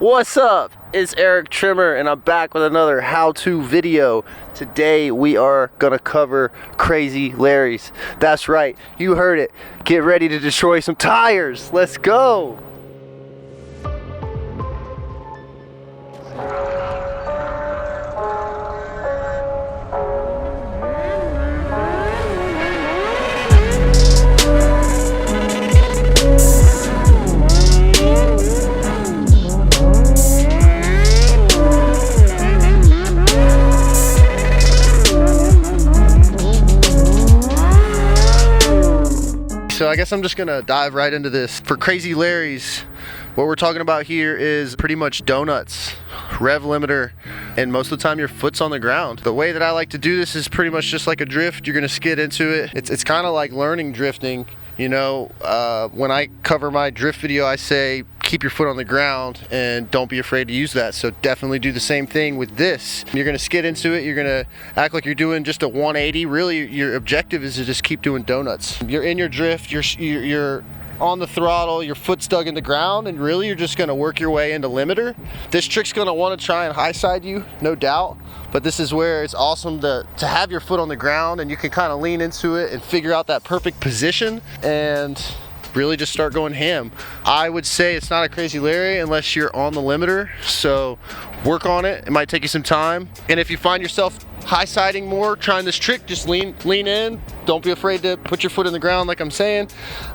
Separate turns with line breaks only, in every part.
What's up? It's Eric Trimmer and I'm back with another how-to video. Today we are gonna cover Crazy Larry's. That's right, you heard it. Get ready to destroy some tires. Let's go. So I guess I'm just gonna dive right into this. For Crazy Larry's, what we're talking about here is pretty much donuts, rev limiter, and most of the time your foot's on the ground. The way that I like to do this is pretty much just like a drift. You're gonna skid into it. It's kind of like learning drifting. You know, when I cover my drift video, I say keep your foot on the ground and don't be afraid to use that. So definitely do the same thing with this. You're gonna skid into it. You're gonna act like you're doing just a 180. Really, your objective is to just keep doing donuts. You're in your drift. You're on the throttle, your foot's dug in the ground, and really you're just gonna work your way into limiter. This trick's gonna wanna try and high side you, no doubt, but this is where it's awesome to have your foot on the ground and you can kind of lean into it and figure out that perfect position and really just start going ham. I would say it's not a Crazy Larry unless you're on the limiter, so work on it. It might take you some time, and if you find yourself high siding more, trying this trick, just lean in. Don't be afraid to put your foot in the ground like I'm saying.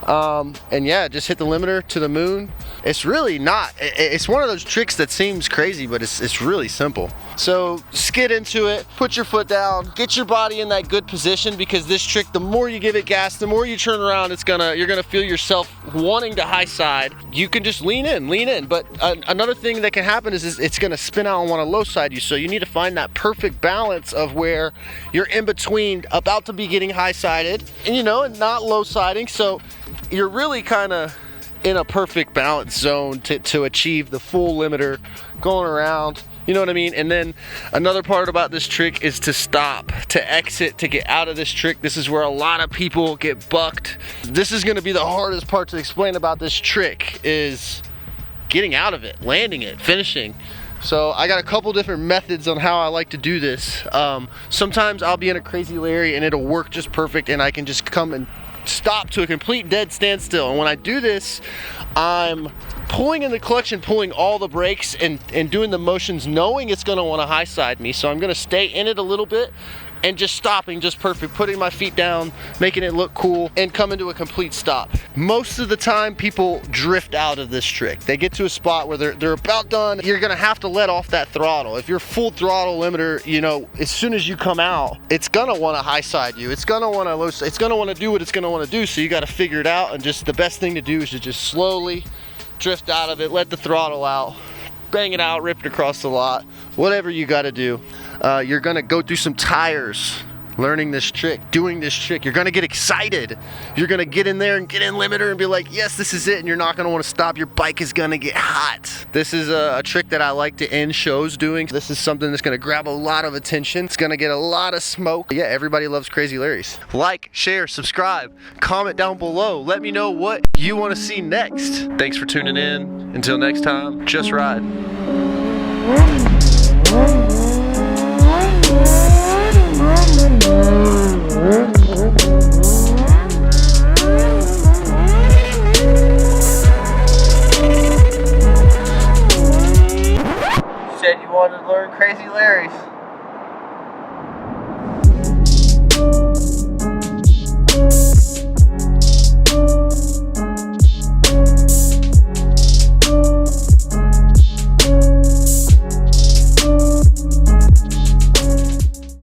And yeah, just hit the limiter to the moon. It's really not, it's one of those tricks that seems crazy, but it's really simple. So skid into it, put your foot down, get your body in that good position, because this trick, the more you give it gas, the more you turn around, you're gonna feel yourself wanting to high side. You can just lean in. But another thing that can happen is it's gonna spin out and wanna low side you. So you need to find that perfect balance of where you're in between, about to be getting high sided and not low siding. So you're really kind of in a perfect balance zone to achieve the full limiter going around, you know what I mean? And then another part about this trick is to stop, to exit, to get out of this trick. This is where a lot of people get bucked. This is going to be the hardest part to explain about this trick, is getting out of it, landing it, finishing. So I got a couple different methods on how I like to do this. Sometimes I'll be in a Crazy Larry and it'll work just perfect and I can just come and stop to a complete dead standstill. And when I do this, I'm pulling in the clutch and pulling all the brakes and doing the motions knowing it's gonna wanna high side me. So I'm gonna stay in it a little bit and just stopping just perfect, putting my feet down, making it look cool, and coming to a complete stop. Most of the time people drift out of this trick. They get to a spot where they're about done. You're gonna have to let off that throttle. If you're full throttle limiter, as soon as you come out, it's gonna wanna high side you. It's gonna wanna low, it's gonna wanna do what it's gonna wanna do, so you gotta figure it out, and just the best thing to do is to just slowly drift out of it, let the throttle out, bang it out, rip it across the lot, whatever you gotta do. You're gonna go through some tires learning this trick, doing this trick. You're gonna get excited. You're gonna get in there and get in limiter and be like, yes, this is it, and you're not gonna wanna stop. Your bike is gonna get hot. This is a trick that I like to end shows doing. This is something that's gonna grab a lot of attention. It's gonna get a lot of smoke. Yeah, everybody loves Crazy Larry's. Like, share, subscribe, comment down below. Let me know what you wanna see next. Thanks for tuning in. Until next time, just ride. Said you wanted to learn Crazy Larry's.